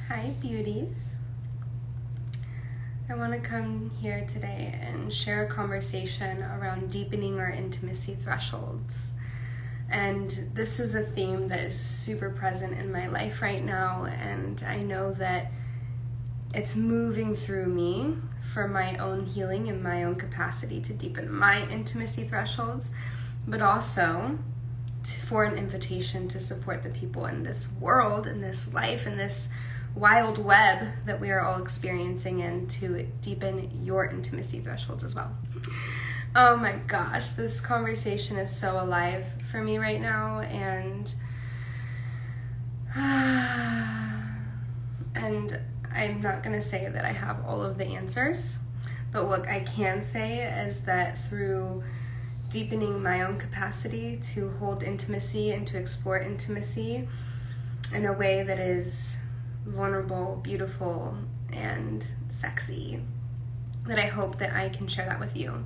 Hi, beauties. I want to come here today and share a conversation around deepening our intimacy thresholds. And this is a theme that is super present in my life right now, and I know that it's moving through me for my own healing and my own capacity to deepen my intimacy thresholds, but also for an invitation to support the people in this world, in this life, in this wild web that we are all experiencing, and to deepen your intimacy thresholds as well. Oh my gosh, this conversation is so alive for me right now, and I'm not going to say that I have all of the answers, but what I can say is that through deepening my own capacity to hold intimacy and to explore intimacy in a way that is vulnerable, beautiful, and sexy, that I hope that I can share that with you.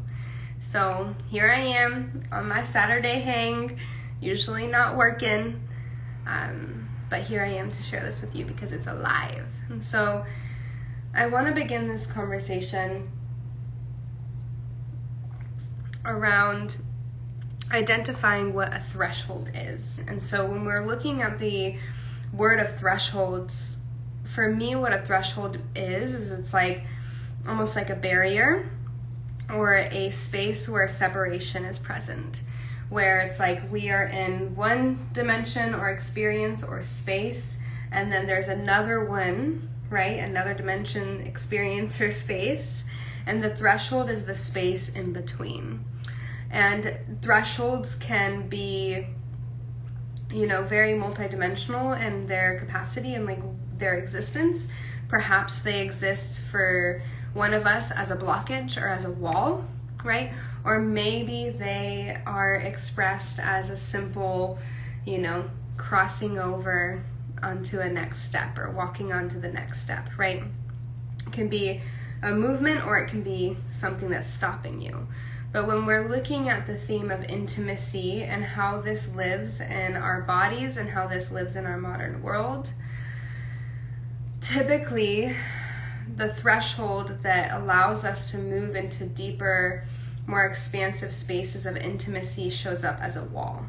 So here I am on my Saturday hang, usually not working, but here I am to share this with you because it's alive. And so I want to begin this conversation around identifying what a threshold is. And so when we're looking at the word of thresholds, for me, what a threshold is it's like almost like a barrier or a space where separation is present, where it's like we are in one dimension or experience or space, and then there's another one, right? Another dimension, experience, or space, and the threshold is the space in between. And thresholds can be, very multidimensional in their capacity and their existence. Perhaps they exist for one of us as a blockage or as a wall, right? Or maybe they are expressed as a simple, crossing over onto a next step or walking onto the next step, right? It can be a movement or it can be something that's stopping you. But when we're looking at the theme of intimacy and how this lives in our bodies and how this lives in our modern world, typically the threshold that allows us to move into deeper, more expansive spaces of intimacy shows up as a wall.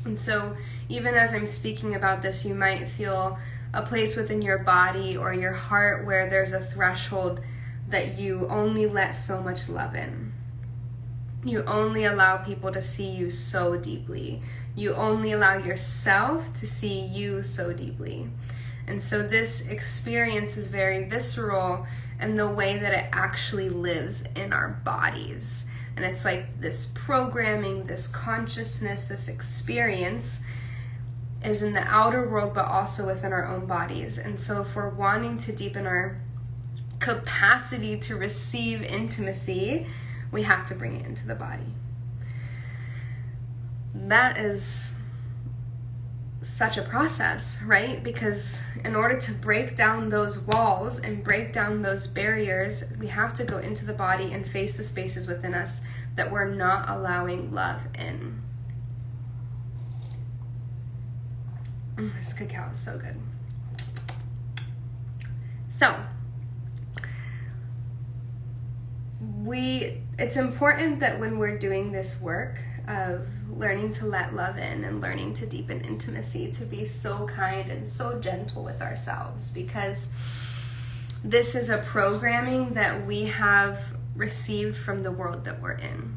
And so even as I'm speaking about this, you might feel a place within your body or your heart where there's a threshold that you only let so much love in. You only allow people to see you so deeply. You only allow yourself to see you so deeply. And so this experience is very visceral in the way that it actually lives in our bodies. And it's like this programming, this consciousness, this experience is in the outer world, but also within our own bodies. And so if we're wanting to deepen our capacity to receive intimacy, we have to bring it into the body. That is such a process, right? Because in order to break down those walls and break down those barriers, we have to go into the body and face the spaces within us that we're not allowing love in. This cacao is so good. So, it's important that when we're doing this work of learning to let love in and learning to deepen intimacy, to be so kind and so gentle with ourselves, because this is a programming that we have received from the world that we're in.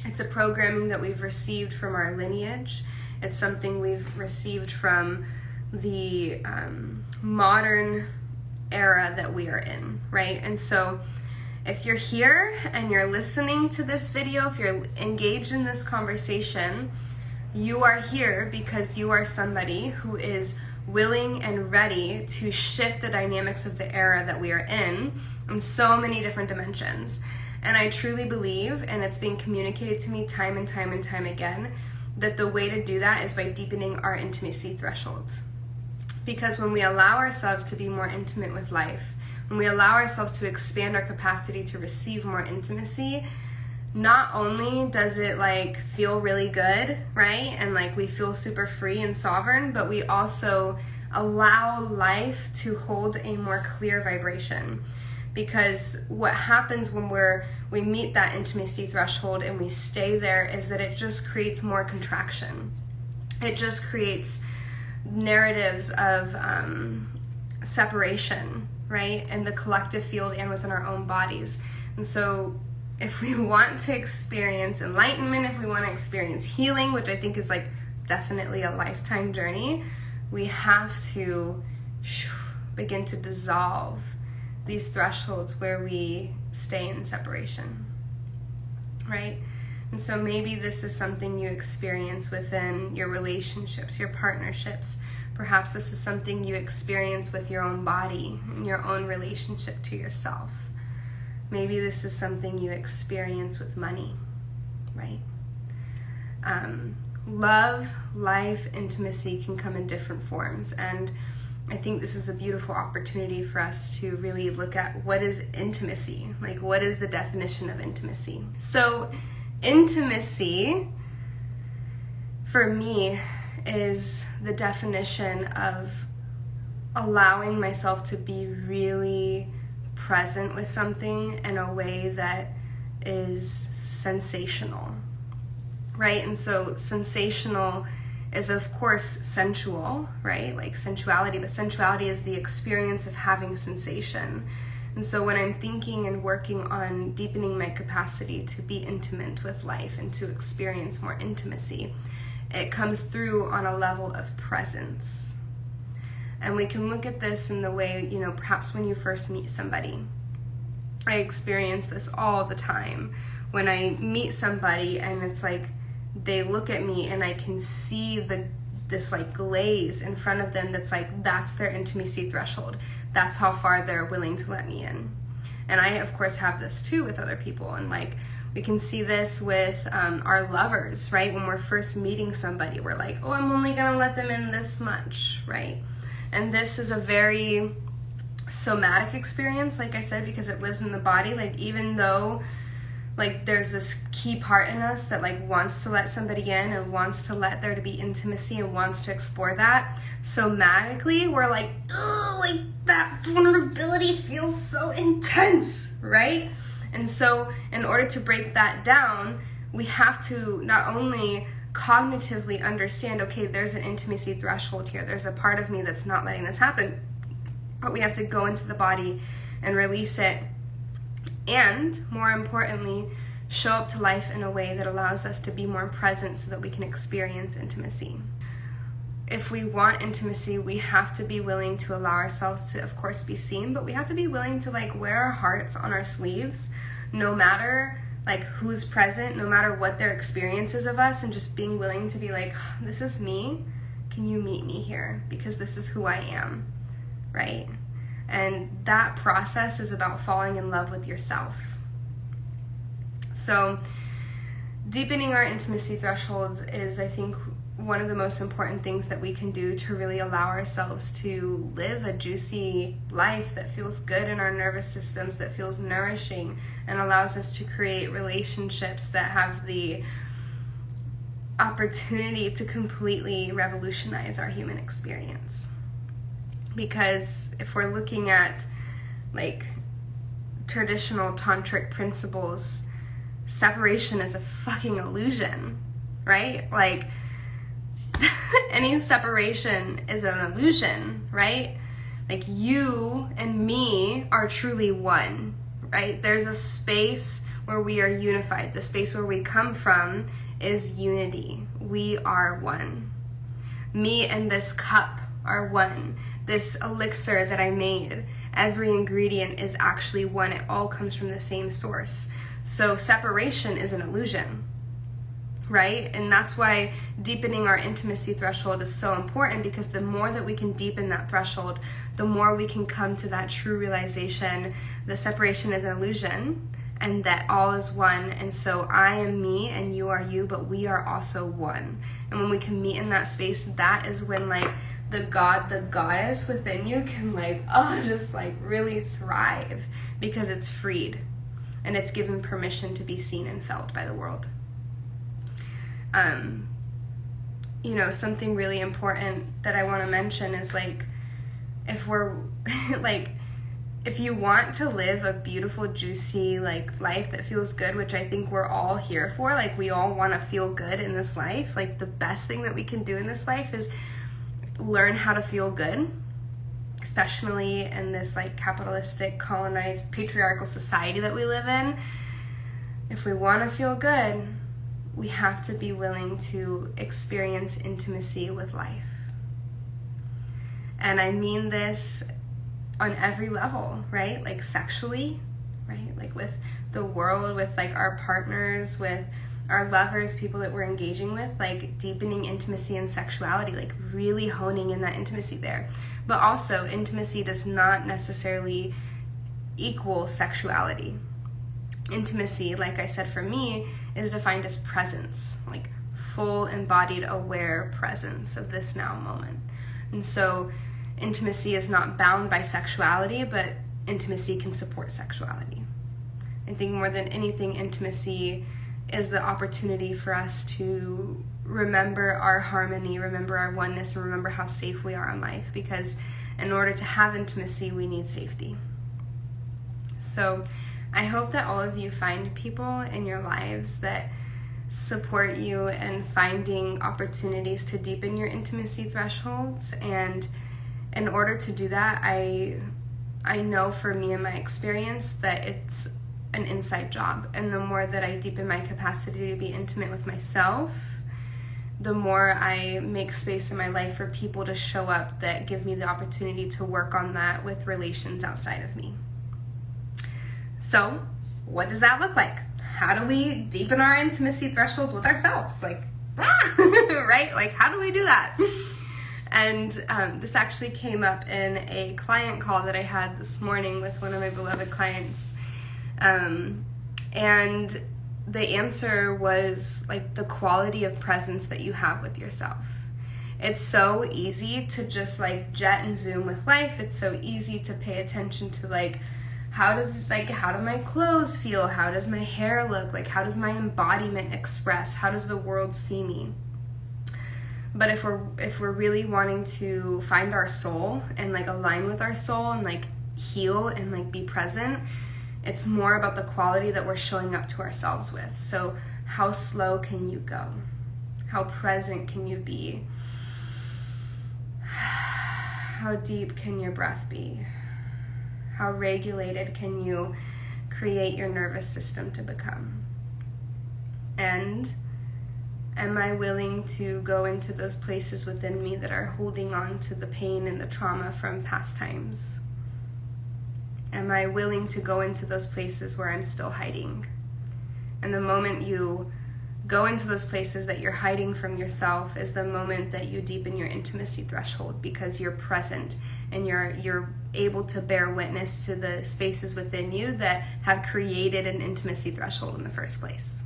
It's a programming that we've received from our lineage. It's something we've received from the modern era that we are in, right? And so if you're here and you're listening to this video, if you're engaged in this conversation, you are here because you are somebody who is willing and ready to shift the dynamics of the era that we are in so many different dimensions. And I truly believe, and it's being communicated to me time and time and time again, that the way to do that is by deepening our intimacy thresholds. Because when we allow ourselves to be more intimate with life, when we allow ourselves to expand our capacity to receive more intimacy, not only does it feel really good, right? And we feel super free and sovereign, but we also allow life to hold a more clear vibration. Because what happens when we meet that intimacy threshold and we stay there is that it just creates more contraction. It just creates narratives of separation, right? In the collective field and within our own bodies. And so if we want to experience enlightenment, if we want to experience healing, which I think is like definitely a lifetime journey, we have to begin to dissolve these thresholds where we stay in separation, right? And so maybe this is something you experience within your relationships, your partnerships. Perhaps this is something you experience with your own body and your own relationship to yourself. Maybe this is something you experience with money, right? Love, life, intimacy can come in different forms, and I think this is a beautiful opportunity for us to really look at what is intimacy, like what is the definition of intimacy. So intimacy for me is the definition of allowing myself to be really present with something in a way that is sensational, right? And so sensational is of course sensual, right? Like sensuality, but sensuality is the experience of having sensation. And so when I'm thinking and working on deepening my capacity to be intimate with life and to experience more intimacy, it comes through on a level of presence. And we can look at this in the way, perhaps when you first meet somebody. I experience this all the time. When I meet somebody and it's like, they look at me and I can see this like glaze in front of them that's like, that's their intimacy threshold. That's how far they're willing to let me in. And I, of course, have this too with other people. And like, we can see this with our lovers, right? When we're first meeting somebody, we're like, oh, I'm only gonna let them in this much, right? And this is a very somatic experience, like I said, because it lives in the body. Like, even though like there's this key part in us that like wants to let somebody in and wants to let there to be intimacy and wants to explore that, somatically we're like, oh, like that vulnerability feels so intense, right? And so in order to break that down, we have to not only cognitively understand, okay, there's an intimacy threshold here, there's a part of me that's not letting this happen, but we have to go into the body and release it. And more importantly, show up to life in a way that allows us to be more present so that we can experience intimacy. If we want intimacy, we have to be willing to allow ourselves to, of course, be seen, but we have to be willing to like wear our hearts on our sleeves, no matter like who's present, no matter what their experience is of us, and just being willing to be like, this is me, can you meet me here? Because this is who I am, right? And that process is about falling in love with yourself. So deepening our intimacy thresholds is, I think, one of the most important things that we can do to really allow ourselves to live a juicy life that feels good in our nervous systems, that feels nourishing, and allows us to create relationships that have the opportunity to completely revolutionize our human experience. Because if we're looking at like traditional tantric principles, separation is a fucking illusion, right? Like any separation is an illusion, right? Like you and me are truly one, right? There's a space where we are unified. The space where we come from is unity. We are one. Me and this cup are one. This elixir that I made, every ingredient is actually one. It all comes from the same source. So separation is an illusion, right? And that's why deepening our intimacy threshold is so important, because the more that we can deepen that threshold, the more we can come to that true realization that separation is an illusion and that all is one. And so I am me and you are you, but we are also one. And when we can meet in that space, that is when like the god, the goddess within you can just really thrive, because it's freed and it's given permission to be seen and felt by the world. something really important that I want to mention is like, if we're like, if you want to live a beautiful, juicy, like, life that feels good, which I think we're all here for, like, we all want to feel good in this life, like, the best thing that we can do in this life is learn how to feel good, especially in this, like, capitalistic, colonized, patriarchal society that we live in. If we want to feel good, we have to be willing to experience intimacy with life. And I mean this on every level, right? Like, sexually, right? Like, with the world, with, like, our partners, with our lovers, people that we're engaging with, like, deepening intimacy and sexuality, like, really honing in that intimacy there. But also, intimacy does not necessarily equal sexuality. Intimacy, like I said, for me, is defined as presence, like, full, embodied, aware presence of this now moment. And so intimacy is not bound by sexuality, but intimacy can support sexuality. I think more than anything, intimacy is the opportunity for us to remember our harmony, remember our oneness, and remember how safe we are in life, because in order to have intimacy, we need safety. So I hope that all of you find people in your lives that support you in finding opportunities to deepen your intimacy thresholds. And in order to do that, I know for me and my experience that it's an inside job. And the more that I deepen my capacity to be intimate with myself, the more I make space in my life for people to show up that give me the opportunity to work on that with relations outside of me. So, what does that look like? How do we deepen our intimacy thresholds with ourselves? Like, right? Like, how do we do that? And this actually came up in a client call that I had this morning with one of my beloved clients. And the answer was, like, the quality of presence that you have with yourself. It's so easy to just, like, jet and zoom with life. It's so easy to pay attention to, like, how do my clothes feel? How does my hair look? Like, how does my embodiment express? How does the world see me? But if we're really wanting to find our soul and, like, align with our soul and, like, heal and, like, be present, it's more about the quality that we're showing up to ourselves with. So how slow can you go? How present can you be? How deep can your breath be? How regulated can you create your nervous system to become? And am I willing to go into those places within me that are holding on to the pain and the trauma from past times? Am I willing to go into those places where I'm still hiding? And the moment you go into those places that you're hiding from yourself is the moment that you deepen your intimacy threshold, because you're present and you're able to bear witness to the spaces within you that have created an intimacy threshold in the first place.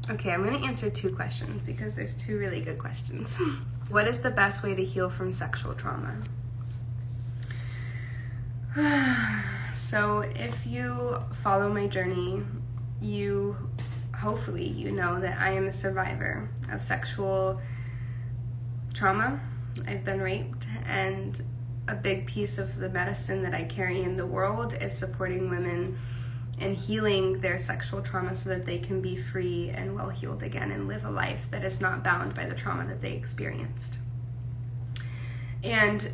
Okay, I'm going to answer 2 questions because there's 2 really good questions. What is the best way to heal from sexual trauma? So if you follow my journey, hopefully you know that I am a survivor of sexual trauma. I've been raped, and a big piece of the medicine that I carry in the world is supporting women in healing their sexual trauma so that they can be free and well healed again and live a life that is not bound by the trauma that they experienced. And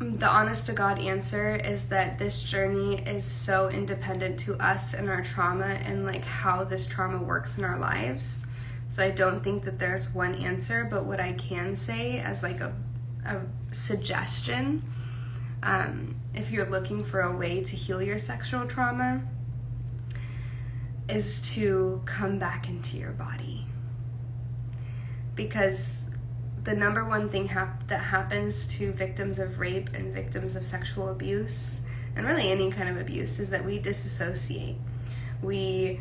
the honest to God answer is that this journey is so independent to us and our trauma and, like, how this trauma works in our lives. So I don't think that there's one answer, but what I can say as, like, a suggestion, if you're looking for a way to heal your sexual trauma, is to come back into your body. Because the number one thing that happens to victims of rape and victims of sexual abuse, and really any kind of abuse, is that we disassociate. We,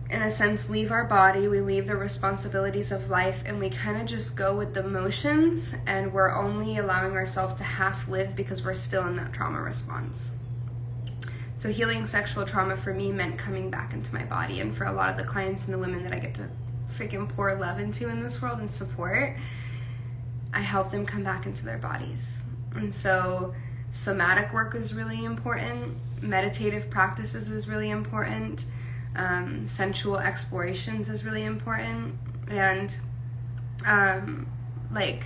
in a sense, leave our body, we leave the responsibilities of life, and we kind of just go with the motions, and we're only allowing ourselves to half live because we're still in that trauma response. So healing sexual trauma for me meant coming back into my body, and for a lot of the clients and the women that I get to freaking pour love into in this world and support, I help them come back into their bodies. And so somatic work is really important. Meditative practices is really important. Sensual explorations is really important. And like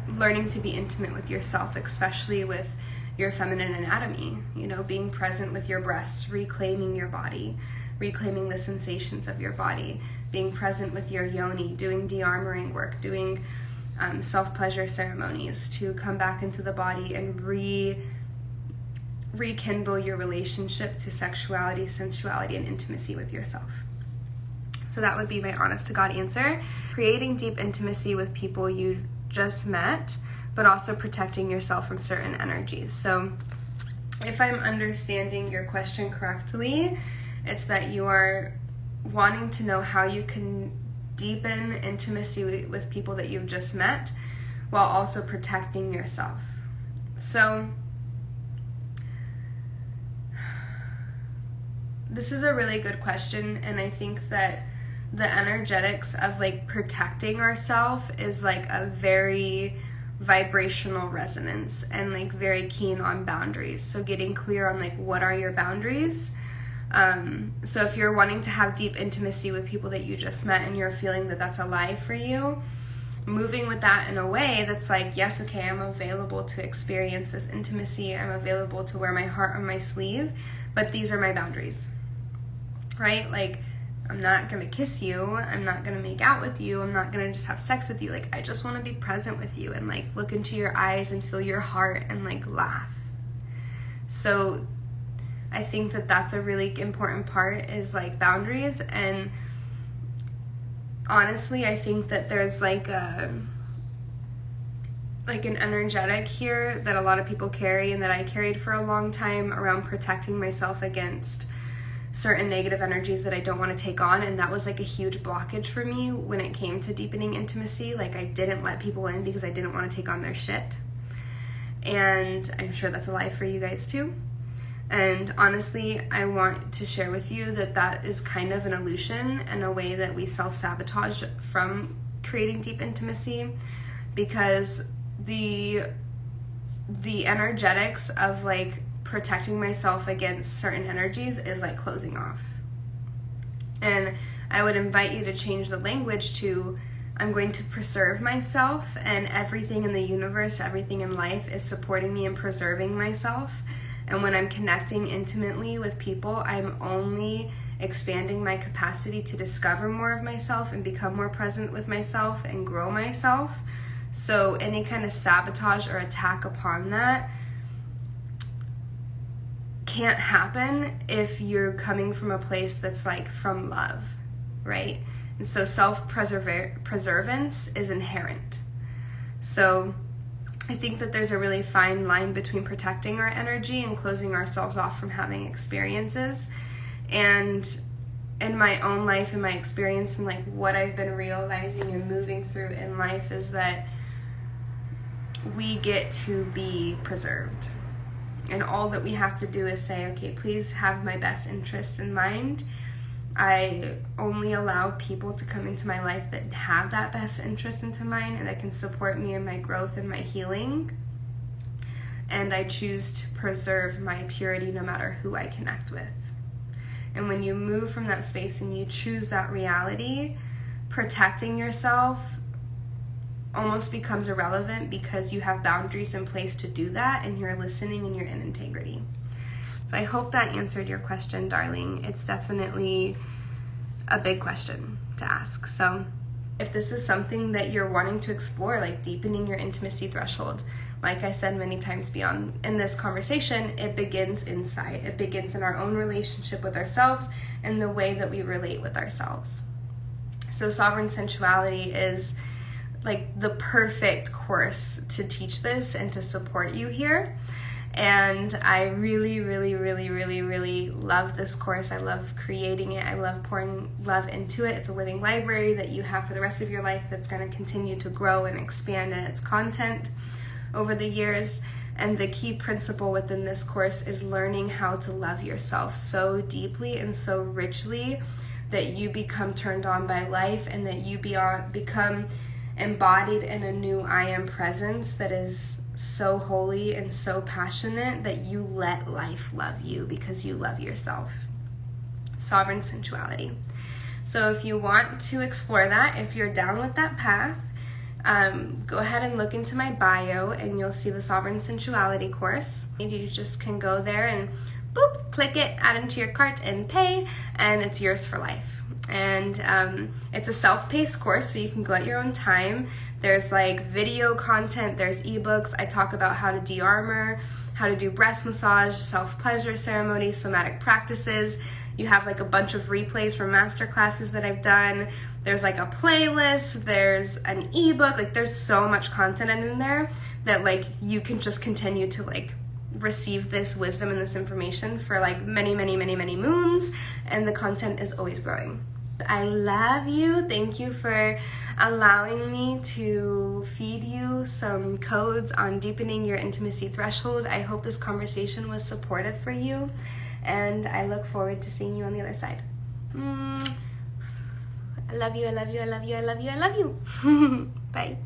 learning to be intimate with yourself, especially with your feminine anatomy, you know, being present with your breasts, reclaiming your body, reclaiming the sensations of your body, being present with your yoni, doing de-armoring work, doing self-pleasure ceremonies to come back into the body and rekindle your relationship to sexuality, sensuality, and intimacy with yourself. So that would be my honest to God answer. Creating deep intimacy with people you just met, but also protecting yourself from certain energies. So if I'm understanding your question correctly, it's that you are wanting to know how you can deepen intimacy with people that you've just met while also protecting yourself. So this is a really good question, and I think that the energetics of like protecting ourselves is like a very vibrational resonance and like very keen on boundaries. So getting clear on like what are your boundaries. So if you're wanting to have deep intimacy with people that you just met and you're feeling that that's a lie for you, moving with that in a way that's like, yes, okay, I'm available to experience this intimacy. I'm available to wear my heart on my sleeve, but these are my boundaries, right? Like, I'm not going to kiss you. I'm not going to make out with you. I'm not going to just have sex with you. Like, I just want to be present with you and like look into your eyes and feel your heart and like laugh. So I think that that's a really important part is like boundaries. And honestly, I think that there's like an energetic here that a lot of people carry and that I carried for a long time around protecting myself against certain negative energies that I don't want to take on. And that was like a huge blockage for me when it came to deepening intimacy. Like, I didn't let people in because I didn't want to take on their shit. And I'm sure that's a lie for you guys too. And honestly, I want to share with you that that is kind of an illusion and a way that we self-sabotage from creating deep intimacy, because the energetics of like protecting myself against certain energies is like closing off. And I would invite you to change the language to, I'm going to preserve myself, and everything in the universe, everything in life is supporting me and preserving myself. And when I'm connecting intimately with people, I'm only expanding my capacity to discover more of myself and become more present with myself and grow myself. So any kind of sabotage or attack upon that can't happen if you're coming from a place that's like from love, right? And so self-preservance is inherent. So I think that there's a really fine line between protecting our energy and closing ourselves off from having experiences. And in my own life and my experience and like what I've been realizing and moving through in life is that we get to be preserved. And all that we have to do is say, okay, please have my best interests in mind. I only allow people to come into my life that have that best interest into mind and that can support me in my growth and my healing. And I choose to preserve my purity no matter who I connect with. And when you move from that space and you choose that reality, protecting yourself almost becomes irrelevant because you have boundaries in place to do that, and you're listening and you're in integrity. So I hope that answered your question, darling. It's definitely a big question to ask. So if this is something that you're wanting to explore, like deepening your intimacy threshold, like I said many times beyond in this conversation, it begins inside. It begins in our own relationship with ourselves and the way that we relate with ourselves. So sovereign sensuality is like the perfect course to teach this and to support you here. And I really, really, really, really, really love this course. I love creating it. I love pouring love into it. It's a living library that you have for the rest of your life that's going to continue to grow and expand in its content over the years. And the key principle within this course is learning how to love yourself so deeply and so richly that you become turned on by life, and that you become embodied in a new I am presence that is so holy and so passionate that you let life love you because you love yourself. Sovereign sensuality. So if you want to explore that, if you're down with that path, go ahead and look into my bio and you'll see the Sovereign Sensuality course. You just can go there and boop, click it, add into your cart and pay, and it's yours for life. And it's a self-paced course, so you can go at your own time. There's like video content, there's ebooks. I talk about how to de-armor, how to do breast massage, self-pleasure ceremony, somatic practices. You have like a bunch of replays from master classes that I've done. There's like a playlist, there's an ebook, like there's so much content in there that like you can just continue to like receive this wisdom and this information for like many, many, many, many moons, and the content is always growing. I love you. Thank you for allowing me to feed you some codes on deepening your intimacy threshold. I hope this conversation was supportive for you, and I look forward to seeing you on the other side. I love you, I love you, I love you, I love you, I love you. Bye.